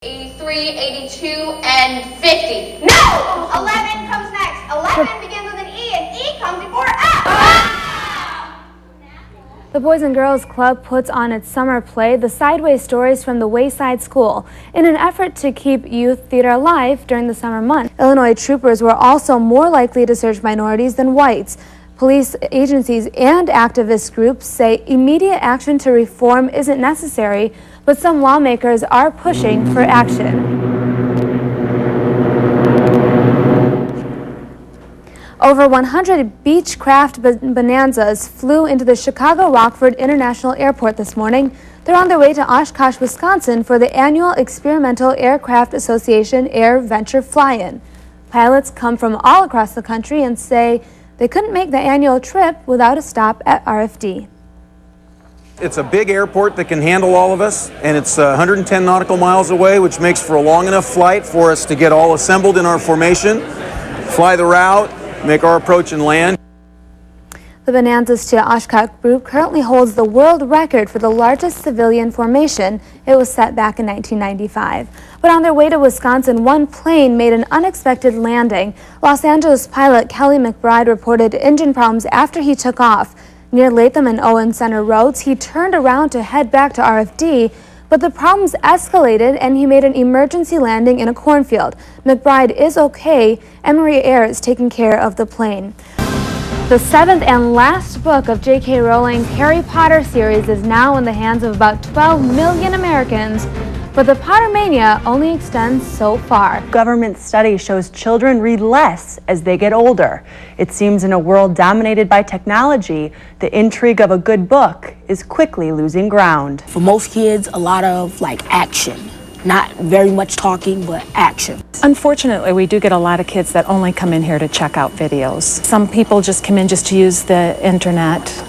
83, 82, and 50. No! 11 comes next. 11 begins with an E, and E comes before F. The Boys and Girls Club puts on its summer play, The Sideways Stories from the Wayside School, in an effort to keep youth theater alive during the summer months. Illinois troopers were also more likely to search minorities than whites. Police agencies and activist groups say immediate action to reform isn't necessary, but some lawmakers are pushing for action. Over 100 Beechcraft Bonanzas flew into the Chicago-Rockford International Airport this morning. They're on their way to Oshkosh, Wisconsin for the annual Experimental Aircraft Association Air Venture Fly-In. Pilots come from all across the country and say they couldn't make the annual trip without a stop at RFD. It's a big airport that can handle all of us, and it's 110 nautical miles away, which makes for a long enough flight for us to get all assembled in our formation, fly the route, make our approach and land. The Bonanzas to Oshkosh group currently holds the world record for the largest civilian formation. It was set back in 1995. But on their way to Wisconsin, one plane made an unexpected landing. Los Angeles pilot Kelly McBride reported engine problems after he took off. Near Latham and Owen Center roads, he turned around to head back to RFD, but the problems escalated and he made an emergency landing in a cornfield. McBride is okay. Emory Air is taking care of the plane. The seventh and last book of J.K. Rowling's Harry Potter series is now in the hands of about 12 million Americans, but the Pottermania only extends so far. Government study shows children read less as they get older. It seems in a world dominated by technology, the intrigue of a good book is quickly losing ground. For most kids, a lot of action. Not very much talking, but action. Unfortunately, we do get a lot of kids that only come in here to check out videos. Some people just come in just to use the internet,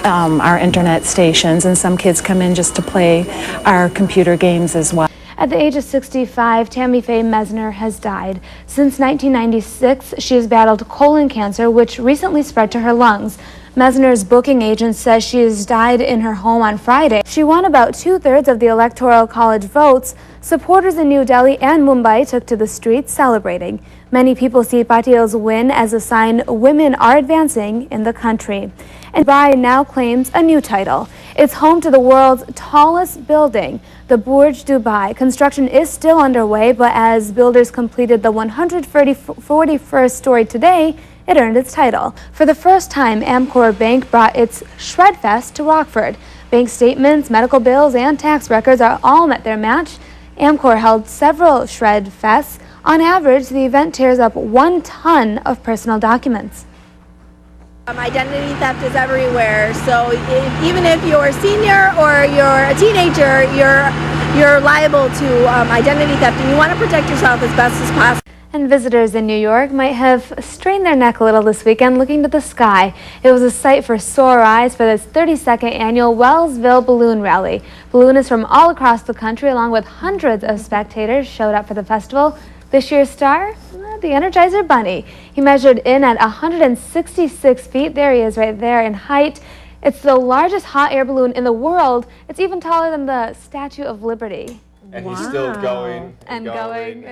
our internet stations, and some kids come in just to play our computer games as well. At the age of 65, Tammy Faye Mesner has died. Since 1996, she has battled colon cancer, which recently spread to her lungs. Mesner's booking agent says she has died in her home on Friday. She won about 2/3 of the Electoral College votes. Supporters in New Delhi and Mumbai took to the streets celebrating. Many people see Patil's win as a sign women are advancing in the country. And Dubai now claims a new title. It's home to the world's tallest building, the Burj Dubai. Construction is still underway, but as builders completed the 141st story today, it earned its title. For the first time, Amcor Bank brought its Shred Fest to Rockford. Bank statements, medical bills, and tax records are all met their match. Amcor held several Shred Fests. On average, the event tears up 1 ton of personal documents. Identity theft is everywhere, so even if you're a senior or you're a teenager, you're liable to identity theft, and you want to protect yourself as best as possible. And visitors in New York might have strained their neck a little this weekend looking to the sky. It was a sight for sore eyes for this 32nd annual Wellsville Balloon Rally. Balloonists from all across the country, along with hundreds of spectators, showed up for the festival. This year's star? The Energizer Bunny. He measured in at 166 feet. There he is right there in height. It's the largest hot air balloon in the world. It's even taller than the Statue of Liberty. And he's still going and going.